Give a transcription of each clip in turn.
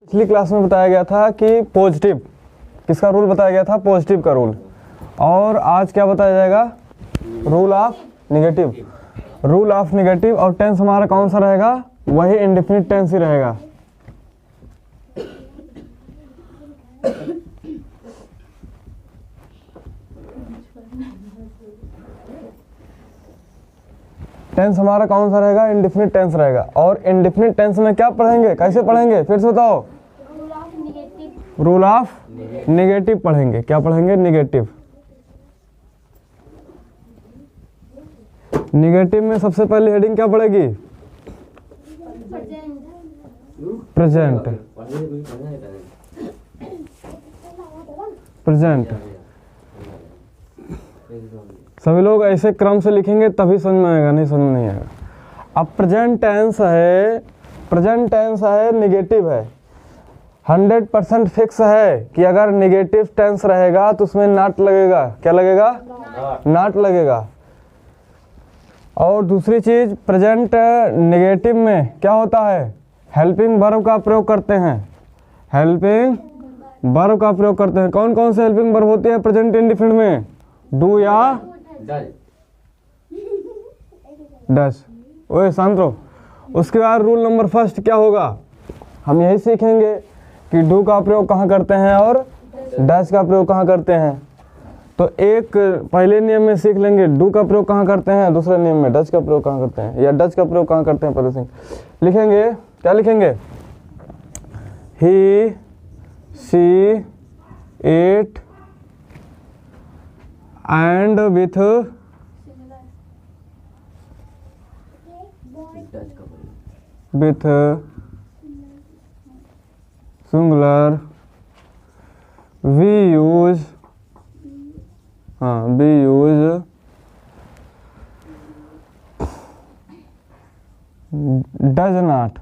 पिछली क्लास में बताया गया था कि पॉजिटिव किसका रूल बताया गया था, पॉजिटिव का रूल। और आज क्या बताया जाएगा, rule of negative. Rule of negative और टेंस हमारा कौन सा रहेगा, वही इंडेफिनिट टेंस ही रहेगा। टेंस हमारा कौन सा रहेगा, इंडेफिनिट टेंस रहेगा। और इंडेफिनिट टेंस में क्या पढ़ेंगे, कैसे पढ़ेंगे, फिर से बताओ। रूल ऑफ नेगेटिव पढ़ेंगे। क्या पढ़ेंगे, नेगेटिव। नेगेटिव में सबसे पहले हेडिंग क्या पड़ेगी, प्रेजेंट। प्रेजेंट सभी लोग ऐसे क्रम से लिखेंगे तभी समझ में आएगा, नहीं समझ में नहीं आएगा। अब प्रेजेंट टेंस है, प्रेजेंट टेंस है, नेगेटिव है। 100% फिक्स है कि अगर नेगेटिव टेंस रहेगा तो उसमें नॉट लगेगा। क्या लगेगा, नॉट लगेगा। और दूसरी चीज, प्रेजेंट नेगेटिव में क्या होता है, हेल्पिंग वर्ब का प्रयोग करते हैं। हेल्पिंग वर्ब का प्रयोग करते हैं। कौन कौन से हेल्पिंग वर्ब होते हैं प्रेजेंट इंडेफिनिट में, डू या डस। ओए शांत रहो। उसके बाद रूल नंबर फर्स्ट क्या होगा, हम यही सीखेंगे कि डू का प्रयोग कहाँ करते हैं और डस का प्रयोग कहाँ करते हैं। तो एक पहले नियम में सीख लेंगे डू का प्रयोग कहाँ करते हैं, दूसरे नियम में डच का प्रयोग कहाँ करते हैं, या डच का प्रयोग कहाँ करते हैं पहले से लिखेंगे। क्या लिखेंगे, he she it and with singular we use does not.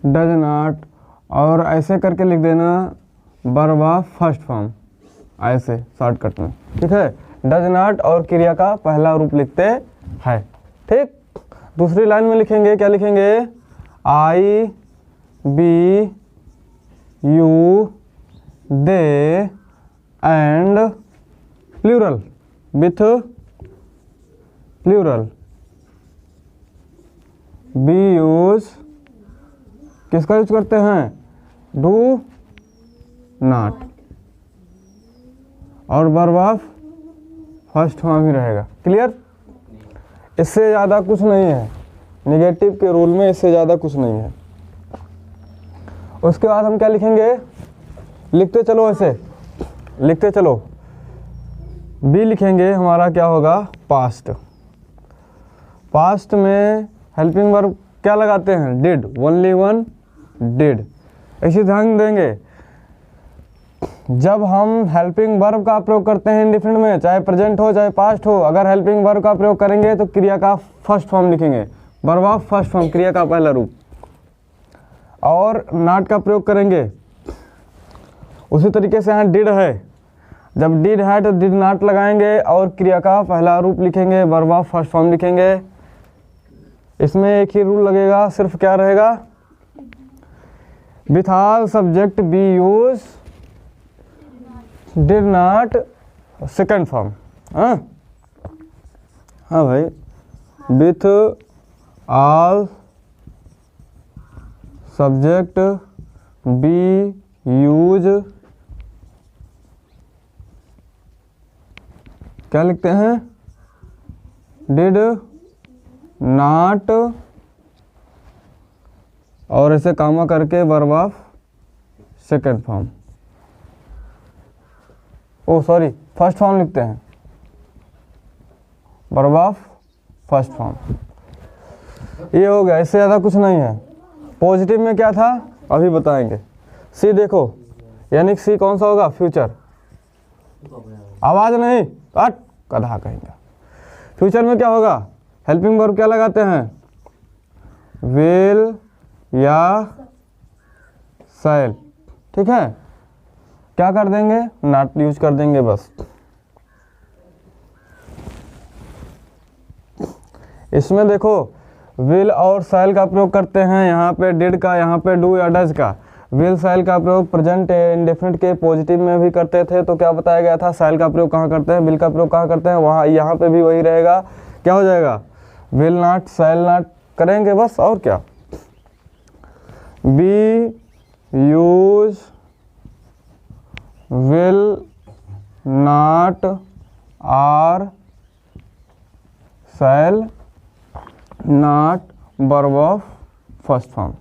Does not और ऐसे करके लिख देना वर्ब ऑफ फर्स्ट फॉर्म, ऐसे शॉर्टकट में, ठीक है। डज नॉट और क्रिया का पहला रूप लिखते हैं, ठीक। दूसरी लाइन में लिखेंगे, क्या लिखेंगे, I we you they and plural with plural we use किसका यूज करते हैं, डू नॉट। और वर्ब ऑफ फर्स्ट फॉर्म ही रहेगा। क्लियर, इससे ज़्यादा कुछ नहीं है नेगेटिव के रूल में, इससे ज़्यादा कुछ नहीं है। उसके बाद हम क्या लिखेंगे, लिखते चलो, ऐसे लिखते चलो। बी लिखेंगे, हमारा क्या होगा, पास्ट। पास्ट में हेल्पिंग वर्ब क्या लगाते हैं, डिड, ओनली वन डिड। इसी ध्यान देंगे, जब हम हेल्पिंग वर्ब का प्रयोग करते हैं इंडेफिनिट में, चाहे प्रेजेंट हो चाहे पास्ट हो, अगर हेल्पिंग वर्ब का प्रयोग करेंगे तो क्रिया का फर्स्ट फॉर्म लिखेंगे, वर्ब ऑफ फर्स्ट फॉर्म, क्रिया का पहला रूप। और नॉट का प्रयोग करेंगे उसी तरीके से। यहाँ डिड है, जब डिड है तो डिड नॉट लगाएंगे और क्रिया का पहला रूप लिखेंगे, वर्ब ऑफ फर्स्ट फॉर्म लिखेंगे। इसमें एक ही रूल लगेगा, सिर्फ क्या रहेगा, with all subject B use did not second form. हाँ भाई, with all subject B use क्या लिखते हैं, डिड नॉट, और ऐसे कामा करके verb of second form, first form लिखते हैं, वर्ब ऑफ फर्स्ट फॉर्म। ये हो गया, इससे ज़्यादा कुछ नहीं है। पॉजिटिव में क्या था अभी बताएंगे। सी देखो, यानी सी कौन सा होगा, फ्यूचर। आवाज नहीं, कट कधा कहेंगे। फ्यूचर में क्या होगा, हेल्पिंग वर्ब क्या लगाते हैं, विल या शैल, ठीक है। क्या कर देंगे, नॉट यूज कर देंगे बस। इसमें देखो विल और शैल का प्रयोग करते हैं, यहाँ पे डिड का, यहाँ पे डू या डज का। विल शैल का प्रयोग प्रेजेंट इंडेफिनिट के पॉजिटिव में भी करते थे, तो क्या बताया गया था, शैल का प्रयोग कहाँ करते हैं, विल का प्रयोग कहाँ करते हैं, वहाँ यहाँ पे भी वही रहेगा। क्या हो जाएगा, विल नॉट शैल नॉट करेंगे बस, और क्या। We use will not or shall not verb of first form,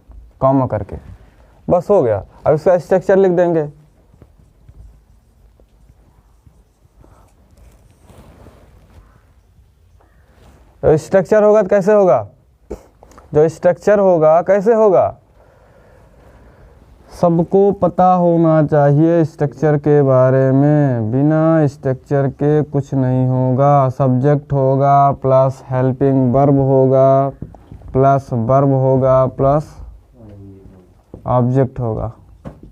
comma करके, बस हो गया। अब इसका स्ट्रक्चर लिख देंगे। तो स्ट्रक्चर होगा तो कैसे होगा, जो स्ट्रक्चर होगा कैसे होगा, सबको पता होना चाहिए स्ट्रक्चर के बारे में, बिना स्ट्रक्चर के कुछ नहीं होगा। सब्जेक्ट होगा प्लस हेल्पिंग वर्ब होगा प्लस वर्ब होगा प्लस ऑब्जेक्ट होगा।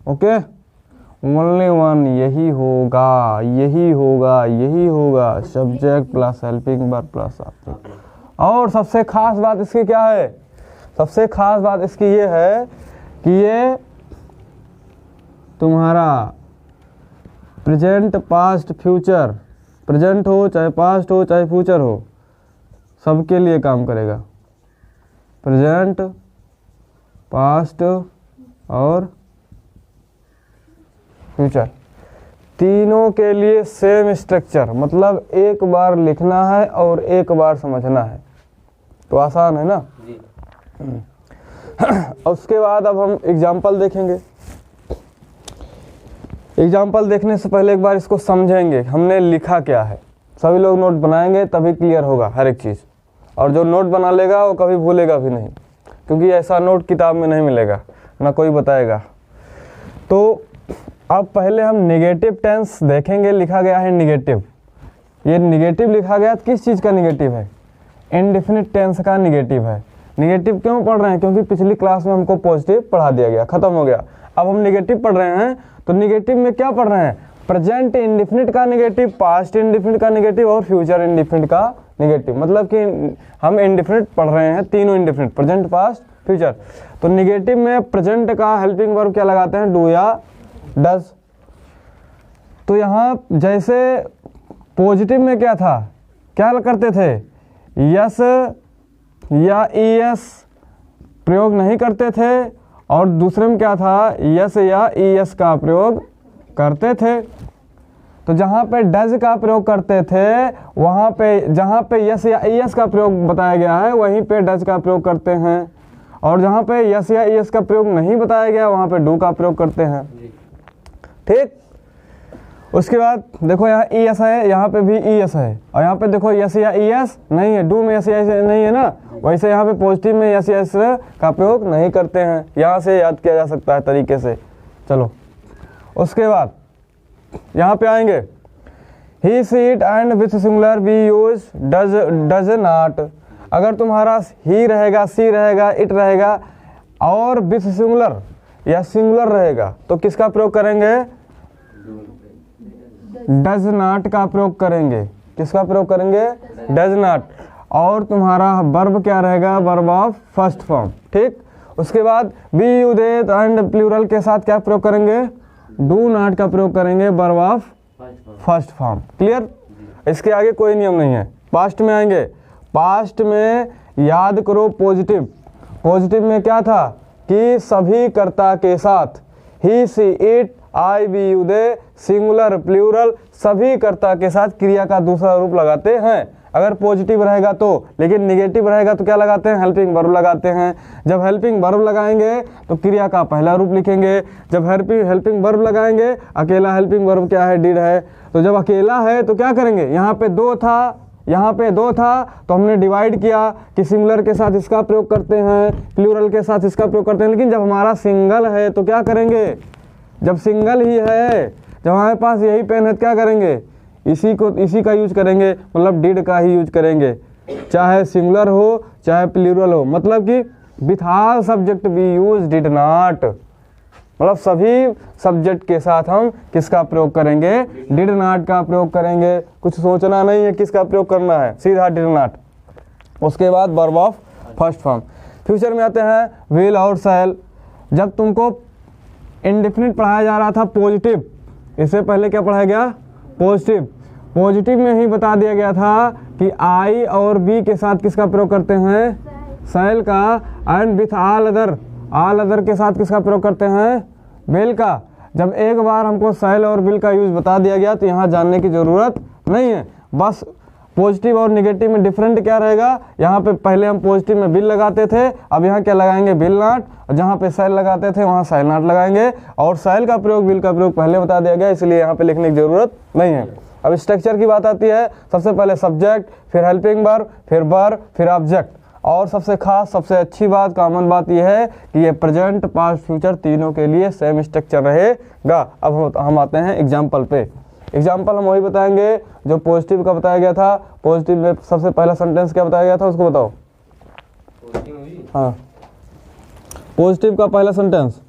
ओके, ओनली वन, यही होगा यही होगा यही होगा, subject plus helping verb plus object. और सबसे खास बात इसकी क्या है, सबसे खास बात इसकी ये है कि ये तुम्हारा प्रेजेंट पास्ट फ्यूचर, प्रेजेंट हो चाहे पास्ट हो चाहे फ्यूचर हो, सबके लिए काम करेगा। प्रेजेंट, पास्ट और फ्यूचर, तीनों के लिए सेम स्ट्रक्चर, मतलब एक बार लिखना है और एक बार समझना है, तो आसान है ना। उसके बाद अब हम एग्जाम्पल देखेंगे। एग्जाम्पल देखने से पहले एक बार इसको समझेंगे हमने लिखा क्या है। सभी लोग नोट बनाएंगे तभी क्लियर होगा हर एक चीज़, और जो नोट बना लेगा वो कभी भूलेगा भी नहीं, क्योंकि ऐसा नोट किताब में नहीं मिलेगा, ना कोई बताएगा। तो अब पहले हम नेगेटिव टेंस देखेंगे। लिखा गया है निगेटिव, ये निगेटिव लिखा गया, किस चीज़ का निगेटिव है, इंडेफिनिट टेंस का निगेटिव है। निगेटिव क्यों पढ़ रहे हैं, क्योंकि पिछली क्लास में हमको पॉजिटिव पढ़ा दिया गया, खत्म हो गया। अब हम निगेटिव पढ़ रहे हैं, तो निगेटिव में क्या पढ़ रहे हैं, प्रेजेंट इंडेफिनिट का निगेटिव, पास्ट इंडेफिनिट का निगेटिव और फ्यूचर इंडेफिनिट का निगेटिव। मतलब कि हम इंडेफिनिट पढ़ रहे हैं, तीनों इंडेफिनिट, प्रेजेंट पास्ट फ्यूचर। तो निगेटिव में प्रेजेंट का हेल्पिंग वर्ब क्या लगाते हैं, डू या डज। तो यहाँ जैसे पॉजिटिव में क्या था, क्या करते थे, यस या ईएस प्रयोग नहीं करते थे, और दूसरे में क्या था, यस या ईएस का प्रयोग करते थे। तो जहाँ पे डज का प्रयोग करते थे, वहाँ पे जहाँ पे यस या ईएस का प्रयोग बताया गया है वहीं पे डज का प्रयोग करते हैं, और जहाँ पे यस या ईएस का प्रयोग नहीं बताया गया वहाँ पे डू का प्रयोग करते हैं। ठीक, उसके बाद देखो यहाँ ईएस है, यहाँ पे भी ईएस है, और यहाँ पे देखो यस या ईएस नहीं है, डू में यस या ईएस नहीं है ना, वैसे यहाँ पे पॉजिटिव में यस या ईएस का प्रयोग नहीं करते हैं। यहाँ से याद किया जा सकता है तरीके से। चलो उसके बाद यहाँ पे आएंगे, he she it and with singular we use does not. अगर तुम्हारा ही रहेगा, सी रहेगा, इट रहेगा और विथ सिंगुलर या सिंगुलर रहेगा तो किसका प्रयोग करेंगे, डज नॉट का प्रयोग करेंगे। किसका प्रयोग करेंगे, डज नॉट। और तुम्हारा वर्ब क्या रहेगा, वर्ब ऑफ फर्स्ट फॉर्म। ठीक, उसके बाद we you they and plural के साथ क्या प्रयोग करेंगे, डू नॉट का प्रयोग करेंगे, verb of first form. Clear, इसके आगे कोई नियम नहीं है। पास्ट में आएंगे, पास्ट में याद करो पॉजिटिव, पॉजिटिव में क्या था कि सभी कर्ता के साथ, he she it I we you they singular plural सभी कर्ता के साथ क्रिया का दूसरा रूप लगाते हैं अगर पॉजिटिव रहेगा तो। लेकिन निगेटिव रहेगा तो क्या लगाते हैं, हेल्पिंग वर्ब लगाते हैं। जब हेल्पिंग वर्ब लगाएंगे तो क्रिया का पहला रूप लिखेंगे। जब हेल्पिंग वर्ब लगाएंगे, अकेला हेल्पिंग वर्ब क्या है, डिड है। तो जब अकेला है तो क्या करेंगे, यहाँ पे दो था, यहाँ पे दो था तो हमने डिवाइड किया कि सिंगुलर के साथ इसका प्रयोग करते हैं, प्लूरल के साथ इसका प्रयोग करते हैं। लेकिन जब हमारा सिंगल है तो क्या करेंगे, जब सिंगल ही है, जब हमारे पास यही पेन है तो क्या करेंगे, इसी का यूज करेंगे, मतलब डिड का ही यूज करेंगे, चाहे सिंगुलर हो चाहे प्लूरल हो। मतलब कि with all subject we use did not, मतलब सभी सब्जेक्ट के साथ हम किसका प्रयोग करेंगे, डिड नॉट का प्रयोग करेंगे। कुछ सोचना नहीं है किसका प्रयोग करना है, सीधा डिड नॉट। उसके बाद verb of first form. Future में आते हैं विल और शैल। जब तुमको इंडेफिनिट पढ़ाया जा रहा था पॉजिटिव, इससे पहले क्या पढ़ाया गया? पॉजिटिव। पॉजिटिव में ही बता दिया गया था कि आई और बी के साथ किसका प्रयोग करते हैं? शैल का। एंड विथ ऑल अदर के साथ किसका प्रयोग करते हैं? विल का। जब एक बार हमको शैल और विल का यूज बता दिया गया तो यहाँ जानने की ज़रूरत नहीं है। बस पॉजिटिव और निगेटिव में डिफरेंट क्या रहेगा? यहाँ पे पहले हम पॉजिटिव में विल लगाते थे, अब यहाँ क्या लगाएंगे? Will not. और जहाँ पे शैल लगाते थे वहाँ शैल नॉट लगाएंगे। और शैल का प्रयोग विल का प्रयोग पहले बता दिया गया, इसलिए यहाँ पे लिखने की ज़रूरत नहीं है। अब स्ट्रक्चर की बात आती है। सबसे पहले सब्जेक्ट, फिर हेल्पिंग वर्ब, फिर वर्ब, फिर ऑब्जेक्ट। और सबसे खास, सबसे अच्छी बात, कॉमन बात यह है कि ये प्रेजेंट, पास्ट, फ्यूचर तीनों के लिए सेम स्ट्रक्चर रहेगा। अब हम आते हैं एग्जाम्पल पे। एग्जाम्पल हम वही बताएंगे जो पॉजिटिव का बताया गया था। पॉजिटिव में सबसे पहला सेंटेंस क्या बताया गया था उसको बताओ। हाँ, पॉजिटिव का पहला सेंटेंस।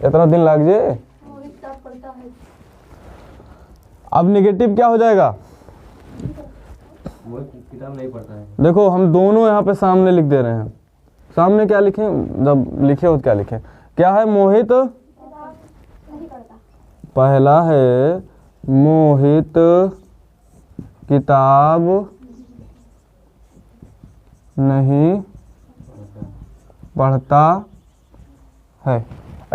इतना दिन लग जाए। अब निगेटिव क्या हो जाएगा? वो किताब नहीं पढ़ता है। देखो हम दोनों यहाँ पे सामने लिख दे रहे हैं। सामने क्या लिखें? जब लिखे हो तो क्या लिखें? क्या है? मोहित पहला है मोहित किताब नहीं पढ़ता है।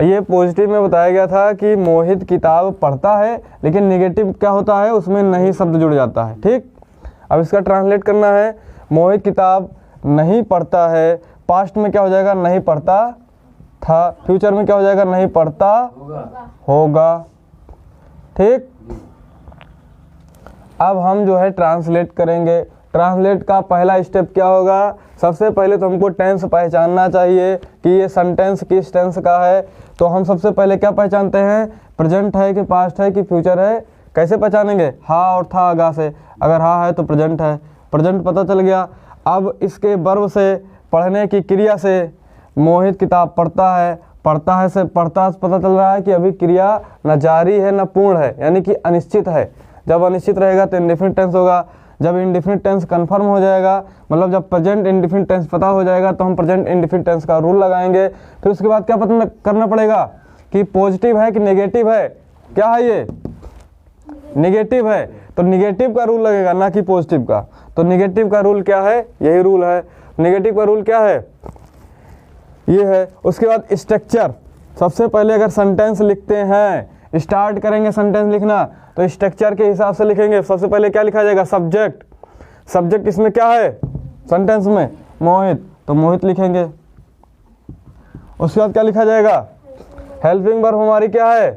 ये पॉजिटिव में बताया गया था कि मोहित किताब पढ़ता है, लेकिन नेगेटिव क्या होता है? उसमें नहीं शब्द जुड़ जाता है। ठीक, अब इसका ट्रांसलेट करना है। मोहित किताब नहीं पढ़ता है, पास्ट में क्या हो जाएगा? नहीं पढ़ता था। फ्यूचर में क्या हो जाएगा? नहीं पढ़ता होगा। ठीक, अब हम जो है ट्रांसलेट करेंगे। ट्रांसलेट का पहला स्टेप क्या होगा? सबसे पहले तो हमको टेंस पहचानना चाहिए कि ये सेंटेंस किस टेंस का है। तो हम सबसे पहले क्या पहचानते हैं? प्रेजेंट है कि पास्ट है कि फ्यूचर है? कैसे पहचानेंगे? हा और था आगा से। अगर हा है तो प्रेजेंट है, प्रेजेंट पता चल गया। अब इसके वर्ब से, पढ़ने की क्रिया से, मोहित किताब पढ़ता है, पढ़ता है से पढ़ता से पता चल रहा है कि अभी क्रिया न जारी है न पूर्ण है, यानी कि अनिश्चित है। जब अनिश्चित रहेगा तो इंडेफिनिट टेंस होगा। जब इंडेफिनिट टेंस कंफर्म हो जाएगा, मतलब जब प्रेजेंट इंडेफिनिट टेंस पता हो जाएगा तो हम प्रेजेंट इंडेफिनिट टेंस का रूल लगाएंगे। फिर उसके बाद क्या पता करना पड़ेगा कि पॉजिटिव है कि नेगेटिव है। क्या है ये? नेगेटिव है, तो नेगेटिव का रूल लगेगा, ना कि पॉजिटिव का। तो नेगेटिव का रूल क्या है? यही रूल है। नेगेटिव का रूल क्या है? ये है। उसके बाद स्ट्रक्चर। सबसे पहले अगर सेंटेंस लिखते हैं, स्टार्ट करेंगे सेंटेंस लिखना, तो स्ट्रक्चर के हिसाब से लिखेंगे। सबसे पहले क्या लिखा जाएगा? सब्जेक्ट। सब्जेक्ट इसमें क्या है? सेंटेंस में मोहित, तो मोहित लिखेंगे। उसके बाद क्या लिखा जाएगा? हेल्पिंग वर्ब हमारी क्या है?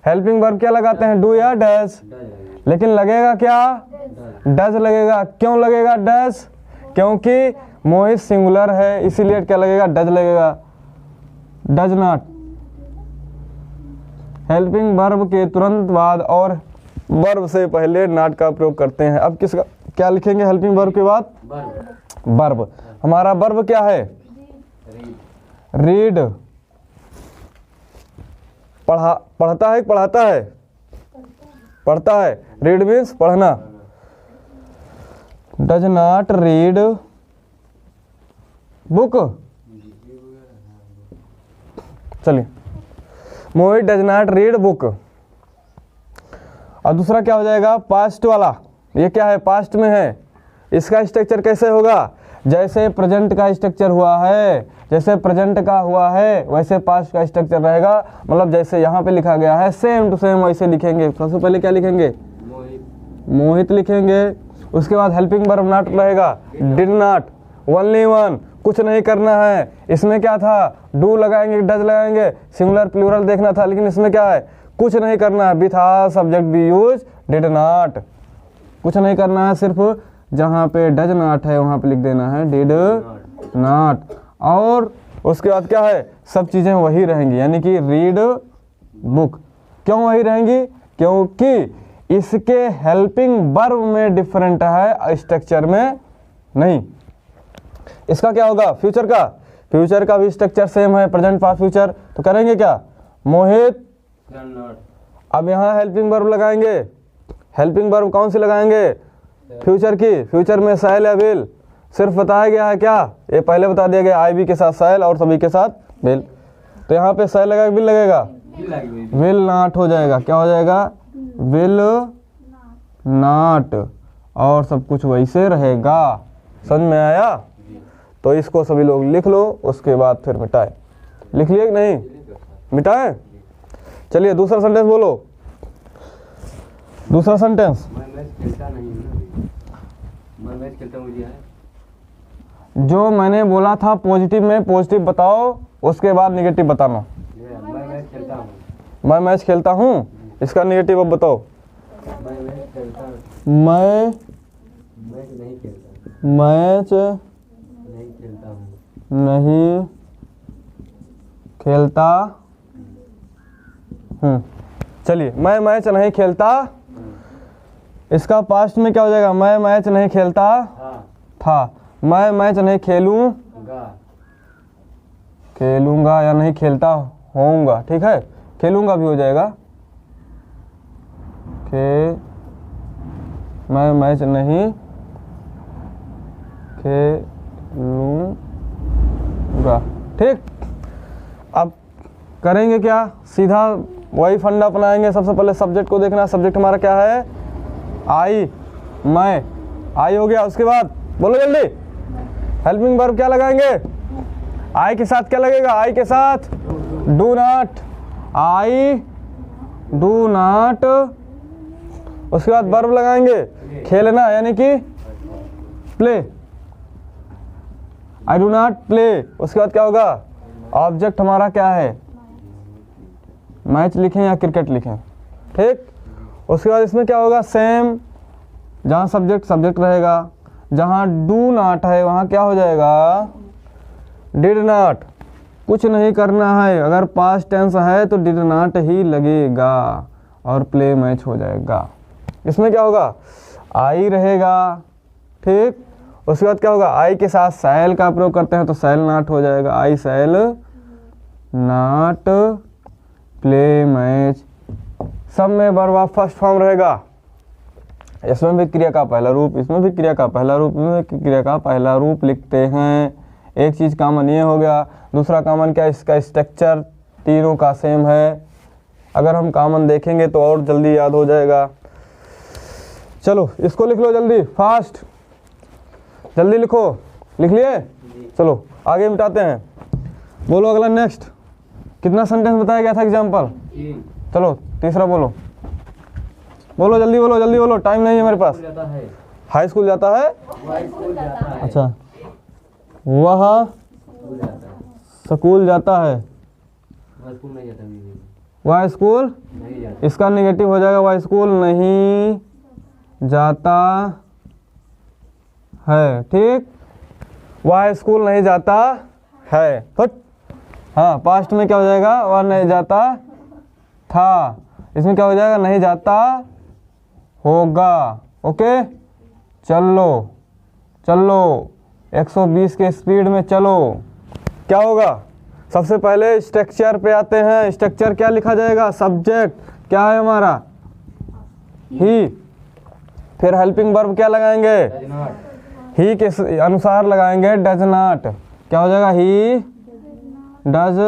हेल्पिंग वर्ब क्या लगाते हैं? डू या डैश। लेकिन लगेगा क्या? डज लगेगा। क्यों लगेगा डज? क्योंकि मोहित सिंगुलर है, इसीलिए क्या लगेगा? डज लगेगा। Does not. हेल्पिंग वर्ब के तुरंत बाद और वर्ब से पहले नॉट का प्रयोग करते हैं। अब किसका क्या लिखेंगे? हेल्पिंग वर्ब के बाद वर्ब। हमारा वर्ब क्या है? रीड। पढ़ता है, पढ़ाता है? पढ़ता है। रीड मीन्स पढ़ना। Does not read book. चलिए, मोहित डज नॉट रीड बुक। और दूसरा क्या हो जाएगा? पास्ट वाला। ये क्या है? पास्ट में है। इसका स्ट्रक्चर कैसे होगा? जैसे प्रेजेंट का स्ट्रक्चर हुआ है, जैसे प्रेजेंट का हुआ है, वैसे पास्ट का स्ट्रक्चर रहेगा। मतलब जैसे यहाँ पे लिखा गया है सेम टू सेम वैसे लिखेंगे। सबसे पहले क्या लिखेंगे? मोहित लिखेंगे। उसके बाद हेल्पिंग वर्ब नॉट रहेगा, डिड नॉट, ओनली वन, कुछ नहीं करना है। इसमें क्या था? डू लगाएंगे, डज लगाएंगे, सिंगुलर प्लूरल देखना था, लेकिन इसमें क्या है? कुछ नहीं करना है। With all subject B use did not. कुछ नहीं करना है, सिर्फ जहाँ पे डज नॉट है वहाँ पे लिख देना है डिड नॉट। और उसके बाद क्या है? सब चीज़ें वही रहेंगी, यानी कि रीड बुक। क्यों वही रहेंगी? क्योंकि इसके हेल्पिंग वर्ब में डिफरेंट है, स्ट्रक्चर में नहीं। इसका क्या होगा? फ्यूचर का। फ्यूचर का भी स्ट्रक्चर सेम है, प्रेजेंट पास्ट फ्यूचर। तो करेंगे क्या? मोहित। अब यहाँ हेल्पिंग वर्ब लगाएंगे। हेल्पिंग वर्ब कौन सी लगाएंगे? फ्यूचर की, फ्यूचर में शैल या विल सिर्फ बताया गया है क्या, ये पहले बता दिया गया आई बी के साथ शैल और सभी के साथ विल। तो यहाँ पे शैल लगेगा विल लगेगा, विल नॉट हो जाएगा, क्या हो जाएगा, विल नॉट, और सब कुछ वैसे रहेगा। समझ में आया? तो इसको सभी लोग लिख लो, उसके बाद फिर मिटाए। लिख लिए कि नहीं? मिटाए। चलिए दूसरा सेंटेंस बोलो, दूसरा सेंटेंस। मैं मैच खेलता नहीं हूँ ना, मैं मैच खेलता हूँ मुझे है। जो मैंने बोला था पॉजिटिव में पॉजिटिव बताओ, उसके बाद नेगेटिव बताना। मैं मैच खेलता हूँ, मैं मैच खेलता हूँ, इसका नेगेटिव अब बताओ। मैं मैच खेलता हूँ, मैं मैच नहीं खेलता, मैच नहीं खेलता हूँ, नहीं खेलता हूँ। चलिए, मैं मैच नहीं खेलता, इसका पास्ट में क्या हो जाएगा, मैं मैच नहीं खेलता हाँ था, मैं मैच नहीं खेलूंगा, खेलूंगा या नहीं खेलता होऊंगा, ठीक है, खेलूंगा भी हो जाएगा। मैं मैच नहीं खेलूंगा, ठीक। अब करेंगे क्या, सीधा वही फंडा अपनाएंगे। सबसे पहले सब्जेक्ट को देखना, सब्जेक्ट हमारा क्या है, आई, मैं, आई हो गया। उसके बाद बोलो जल्दी, हेल्पिंग वर्ब क्या लगाएंगे, आई के साथ क्या लगेगा, आई के साथ do not, I do not. उसके बाद वर्ब लगाएंगे खेलना, यानी कि play, I do not play. उसके बाद क्या होगा, ऑब्जेक्ट हमारा क्या है, मैच लिखें या क्रिकेट लिखें, ठीक। उसके बाद इसमें क्या होगा, सेम, जहाँ सब्जेक्ट सब्जेक्ट रहेगा, जहाँ डू नॉट है वहाँ क्या हो जाएगा, डिड नॉट। कुछ नहीं करना है, अगर पास्ट टेंस है तो डिड नॉट ही लगेगा और प्ले मैच हो जाएगा। इसमें क्या होगा, आई रहेगा, ठीक। उसके बाद क्या होगा, आई के साथ शैल का प्रयोग करते हैं तो शैल नॉट हो जाएगा, आई शैल नॉट प्ले मैच। सब में वर्ब ऑफ फर्स्ट फॉर्म रहेगा, इसमें भी क्रिया का पहला रूप, इसमें भी क्रिया का पहला रूप, इसमें भी क्रिया का पहला रूप लिखते हैं। एक चीज़ कॉमन ये हो गया, दूसरा कॉमन क्या, इसका स्ट्रक्चर तीनों का सेम है। अगर हम कॉमन देखेंगे तो और जल्दी याद हो जाएगा। चलो इसको लिख लो जल्दी, फास्ट, जल्दी लिखो। लिख लिए? चलो आगे मिटाते हैं। बोलो अगला, नेक्स्ट। कितना सेंटेंस बताया गया था एग्जाम्पल? चलो तीसरा बोलो, बोलो जल्दी बोलो, जल्दी बोलो, टाइम नहीं है मेरे पास। हाई स्कूल जाता है, अच्छा, वह स्कूल जाता है, वह स्कूल, इसका नेगेटिव हो जाएगा, वह स्कूल नहीं जाता है, ठीक। वह स्कूल नहीं जाता है, फट। हाँ, पास्ट में क्या हो जाएगा, वह नहीं जाता था, इसमें क्या हो जाएगा, नहीं जाता होगा। ओके, चलो चलो 120 के स्पीड में चलो। क्या होगा, सबसे पहले स्ट्रक्चर पे आते हैं। स्ट्रक्चर क्या लिखा जाएगा, सब्जेक्ट क्या है हमारा, ही। फिर हेल्पिंग वर्ब क्या लगाएंगे, ही के अनुसार लगाएंगे, डज नॉट। क्या हो जाएगा, ही डज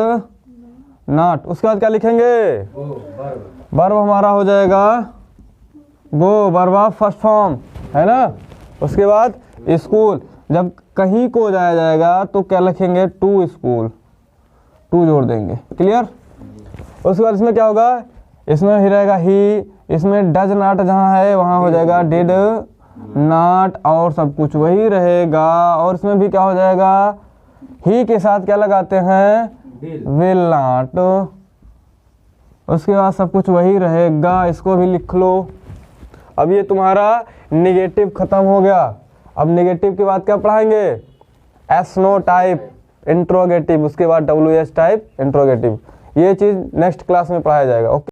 नॉट। उसके बाद क्या लिखेंगे, वर्ब हमारा हो जाएगा गो, वर्ब ऑफ फर्स्ट फॉर्म, है ना। उसके बाद स्कूल, जब कहीं को जाया जाएगा तो क्या लिखेंगे, टू स्कूल, टू जोड़ देंगे, क्लियर। उसके बाद इसमें क्या होगा, इसमें ही रहेगा ही, इसमें डज नॉट जहाँ है वहाँ हो जाएगा डिड नॉट, और सब कुछ वही रहेगा। और इसमें भी क्या हो जाएगा, ही के साथ क्या लगाते हैं, विल नॉट। उसके बाद सब कुछ वही रहेगा, इसको भी लिख लो। अब ये तुम्हारा नेगेटिव खत्म हो गया। अब नेगेटिव के बाद क्या पढ़ाएंगे, एस नो टाइप इंट्रोगेटिव, उसके बाद WS टाइप इंट्रोगेटिव। ये चीज़ नेक्स्ट क्लास में पढ़ाया जाएगा। ओके।